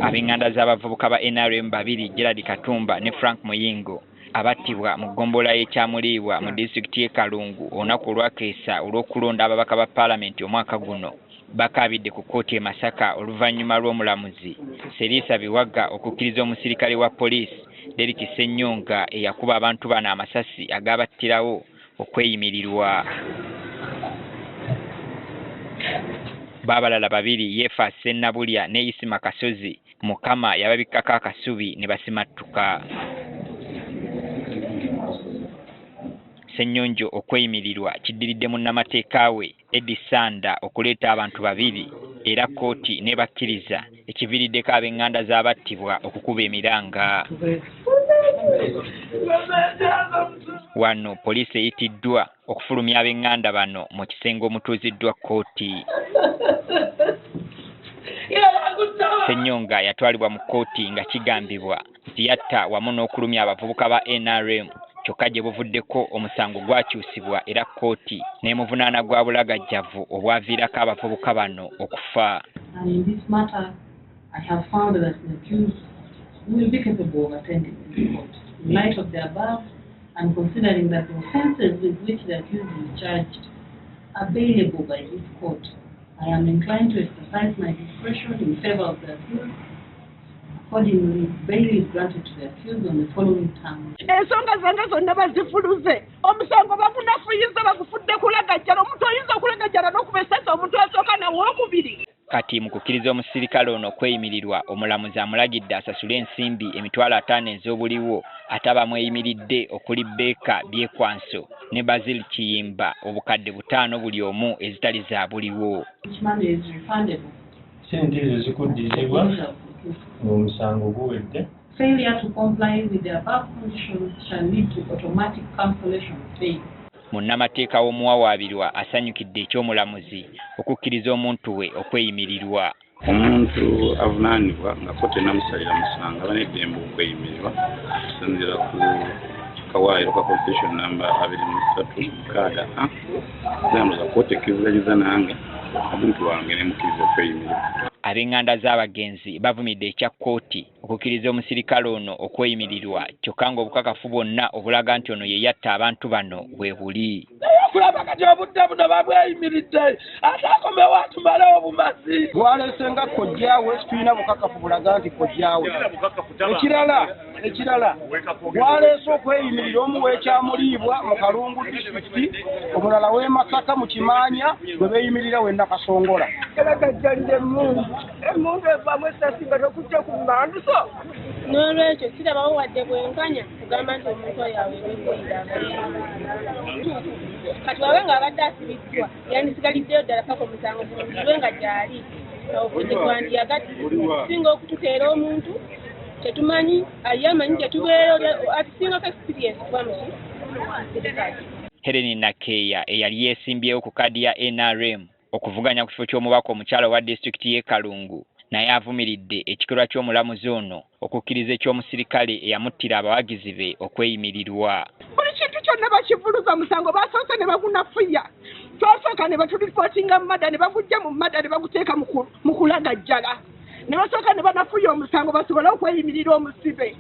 Ab'enganda z'abavubuka ba NRM babiri Gerard Katumba ne Frank Muyingo abattibwa mu ggombolola y'Ekyamuliibwa mu disitulikiti y'e Kalungu olunaku olwakeesa olw'okulonda ababaka ba paalamenti omwaka guno bakaabidde ku kkooti e Masaka oluvannyuma lw'omulamuzi Seriisa Biwaga okukkiriza omusirikale wa poliisi Derrick Ssennyonga eyakuba abantu bano amasasi agaabattirawo okweyimirirwa. Baabalala babiri Yefa Sennabulya ne Isima Kasozi Mukama yababikkako akasubi ne basimattuka. Ssennyonjo okweyimirirwa kiddiridde munnamateeka we Eddie Sanda okuleeta abantu babiri era kkooti n'ebakkiriza ekiviiriddeko ab'enganda z'abattibwa okukuba emiranga. Wano poliisi eyitiddwa okufulumya ab'enganda bano mu kisenge omutuuziddwa kkooti. Ssennyonga yatwalibwa mu kkooti nga kigambibwa nti yatta wamu n'okulumya abavubuka ba NRM kyokka gye buvuddeko omusango gwakyusibwa era kkooti n'emuvunaana gwa bulagajjavu obwaviirako abavubuka bano okufa. In light of the above, and considering that the offences with which the accused is charged are bailable by this court, I am inclined to exercise my discretion in favour of the accused. Accordingly, bail is granted to the accused on the following terms. Ensonga zange zonna bazifuluze omusango bagunafuyiza bagufudde kulagajjala omuntu oyinza okulagajjala n'okubesasa omuntu asooka nawookubiri. Kati mu kukkiriza omusirikale ono okweyimirirwa omulamuzi amulagidde asasule ensimbi emitwalo 5 ez'obuliwo ate abamweyimiridde okuli Beka Byekwanso ne Basil Kiyimba obukadde 5 buli omu ezitali za buliwo. Sente ezo zikuddirizibwa omusango guwedde. Failure to comply with the above conditions shall lead to automatic cancellation of bail. Munnamateeka w'omuwawaabirwa asanyukidde eky'omulamuzi okukkiriza omuntu we okweyimirirwa. Omuntu avunaanibwa nga kkooti enamusalira musango aba n'eddembe okweyimirirwa okusinziira ku kawaayiro ka constitution number 23 kaada zambuza kkooti ekkirizagiza nange omuntu wange nemukkiriza okweyimirirwa. Ab'enganda z'abagenzi bavumidde ekya kkooti okukkiriza omusirikale ono okweyimirirwa kyokka ng'obukakafu bwonna obulaga nti ono ye yatta abantu bano bwe buli. Kulaba kati obudde buno babweyimiridde ate akomewo atumalewo bumazi. Bwalese nga kkojjaawe tulina bukakafu bulaga nti kkojjaawe. Ekirala bwalese okweyimirira omu w'Ekyamuliibwa mu Kalungu disitulikiti omulala w'e Masaka mu Kimaanya bwe beeyimirira we Nakasongola. Kalagajjalira emmundu evaamu essasi nga tokujja ku mmanduso. N'olwekyo kirabawo wadde bwenkanya kugamba nti omuntu oyo aweebwekweyira kati wawe ng'abadde asibiddwa yandisigaliddeyo ddala paka omusango gulwe nga gyali obudde gwandiyagati singa okutukeera omuntu tetumanyi ye amanyi tetubeera atusingako experience kwamuki. Helen Nakeya eyali yeesimbyewo ku kkaadi ya NRM okuvuganya ku kifo ky'omubaka omukyala wa disitulikiti y'e Kalungu naye avumiridde ekikolwa ky'omulamuzi ono okukkiriza eky'omusirikale eyamuttira abawagizi be okweyimirirwa. Buli kintu kyonna bakivuluza musango basoose ne bagunafuya. Twasooka ne batulipootinga mu madda ne bagujja mu madda ne baguteeka mu kulagajjala. Ne basooka ne banafuya omusango basobole okweyimirira omusibe.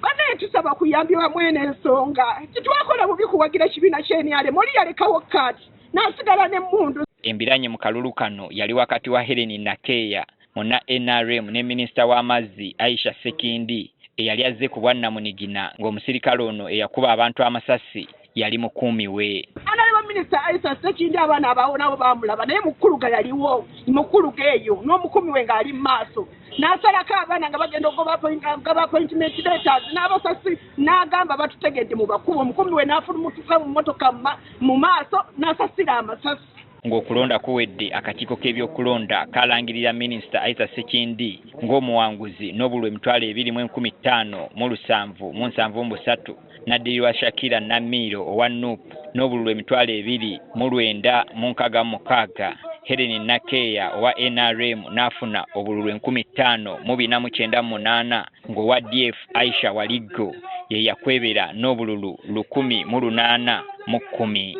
Banaye tusaba kuyambibwa mwene ensonga. Titwakola bubi kuwagira ekibiina ky'NRM oli yalekawo kkaadi n'asigala n'emmundu. Embiranye mu kalulu kano yali wakati wa Helen Nakeya muna NRM ne minisita w'amazzi Aisha Sekindi eyali azze ku bwannamunigina ng'omusirikale ono eyakuba abantu amasasi yali mukuumi we. Analiwo minisita Aisha Sekindi abaana abawo nabo baamulaba naye mukuluga yaliwo mukuluga eyo n'omukuumi we ng'ali mu maaso n'asalako abaana nga bagenda ogoba appointment letters n'abasasi n'agamba batutegedde mu bakuba omukuumi we n'afulumutuka mu mmotoka mu maaso n'asasira amasasi. Ng'okulonda kuwedde akakiiko k'ebyokulonda kalangirira minisita Aisha Sekindi ng'omuwanguzi n'obululu 2,015,773 n'addirirwa Shakira Namiro owa NUP n'obululu 2,966. Helen Nakeya owa NRM n'afuna obululu 5,498 ng'owa DF Aisha Waligo ye yakwebera n'obululu 1,810.